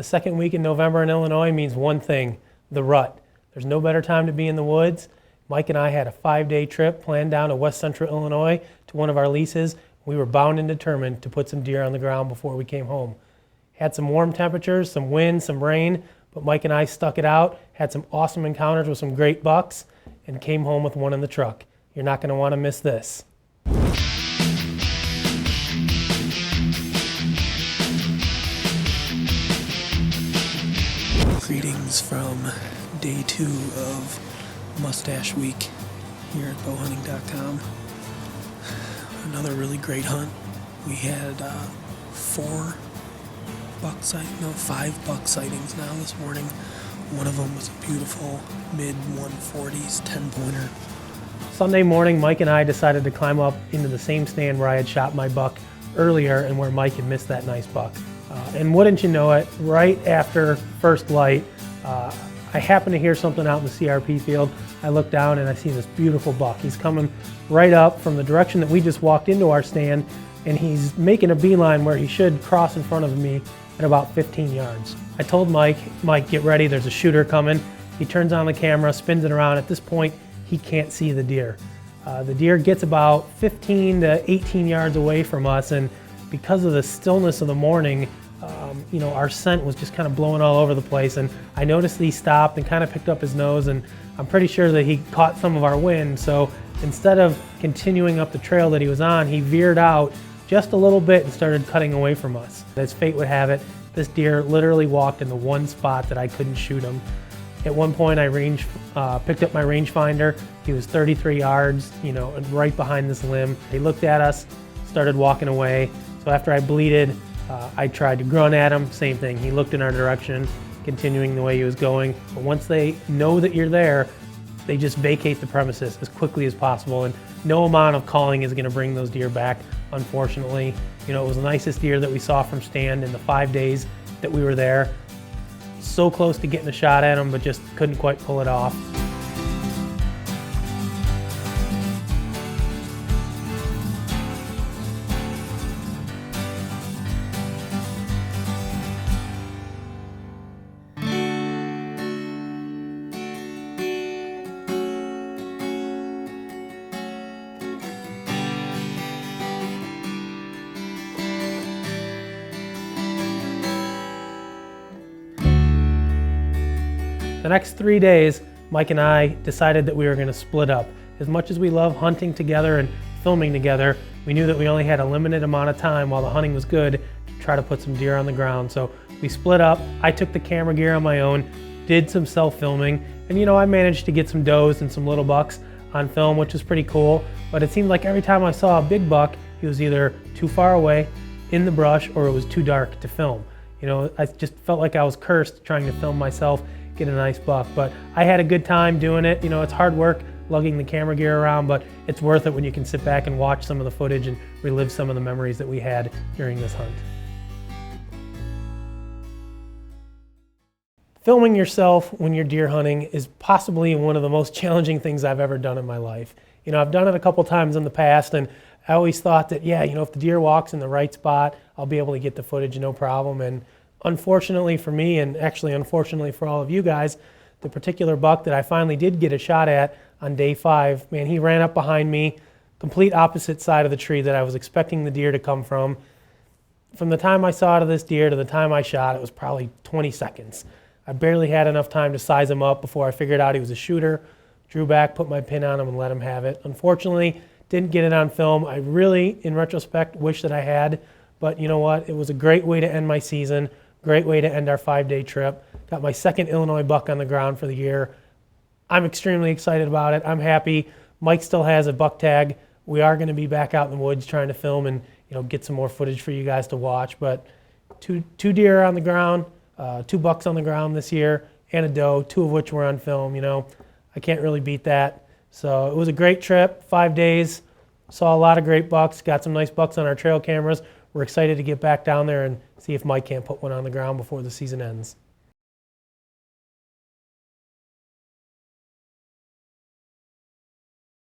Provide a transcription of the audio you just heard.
The second week in November in Illinois means one thing, the rut. There's no better time to be in the woods. Mike and I had a 5-day trip planned down to west central Illinois to one of our leases. We were bound and determined to put some deer on the ground before we came home. Had some warm temperatures, some wind, some rain, but Mike and I stuck it out, had some awesome encounters with some great bucks, and came home with one in the truck. You're not going to want to miss this. Greetings from day 2 of Mustache Week here at bowhunting.com. Another really great hunt. We had 5 buck sightings now this morning. One of them was a beautiful mid-140s 10-pointer. Sunday morning, Mike and I decided to climb up into the same stand where I had shot my buck earlier and where Mike had missed that nice buck. And wouldn't you know it, right after first light, I happened to hear something out in the CRP field. I look down and I see this beautiful buck. He's coming right up from the direction that we just walked into our stand, and he's making a beeline where he should cross in front of me at about 15 yards. I told Mike, get ready, there's a shooter coming. He turns on the camera, spins it around. At this point, he can't see the deer. The deer gets about 15 to 18 yards away from us, and because of the stillness of the morning, our scent was just kind of blowing all over the place, and I noticed that he stopped and kind of picked up his nose, and I'm pretty sure that he caught some of our wind. So instead of continuing up the trail that he was on, he veered out just a little bit and started cutting away from us. As fate would have it, this deer literally walked in the one spot that I couldn't shoot him. At one point I picked up my rangefinder. He was 33 yards, right behind this limb. He looked at us, started walking away. So after I bleated, I tried to grunt at him, same thing. He looked in our direction, continuing the way he was going. But once they know that you're there, they just vacate the premises as quickly as possible, and no amount of calling is gonna bring those deer back, unfortunately. It was the nicest deer that we saw from stand in the 5 days that we were there. So close to getting a shot at him, but just couldn't quite pull it off. The next 3 days, Mike and I decided that we were going to split up. As much as we love hunting together and filming together, we knew that we only had a limited amount of time while the hunting was good to try to put some deer on the ground. So we split up. I took the camera gear on my own, did some self-filming, and I managed to get some does and some little bucks on film, which was pretty cool. But it seemed like every time I saw a big buck, he was either too far away in the brush or it was too dark to film. I just felt like I was cursed trying to film myself get a nice buck, but I had a good time doing it. It's hard work lugging the camera gear around, but it's worth it when you can sit back and watch some of the footage and relive some of the memories that we had during this hunt. Filming yourself when you're deer hunting is possibly one of the most challenging things I've ever done in my life. I've done it a couple times in the past, and I always thought that, if the deer walks in the right spot, I'll be able to get the footage no problem. And unfortunately for me, and actually unfortunately for all of you guys, the particular buck that I finally did get a shot at on day 5, man, he ran up behind me, complete opposite side of the tree that I was expecting the deer to come from. From the time I saw this deer to the time I shot, it was probably 20 seconds. I barely had enough time to size him up before I figured out he was a shooter, drew back, put my pin on him, and let him have it. Unfortunately, didn't get it on film. I really, in retrospect, wish that I had, but you know what? It was a great way to end my season. Great way to end our 5-day trip. Got my second Illinois buck on the ground for the year. I'm extremely excited about it. I'm happy. Mike still has a buck tag. We are going to be back out in the woods trying to film and get some more footage for you guys to watch. But two deer on the ground, 2 bucks on the ground this year, and a doe, 2 of which were on film. I can't really beat that. So it was a great trip. 5 days. Saw a lot of great bucks. Got some nice bucks on our trail cameras. We're excited to get back down there and see if Mike can't put one on the ground before the season ends.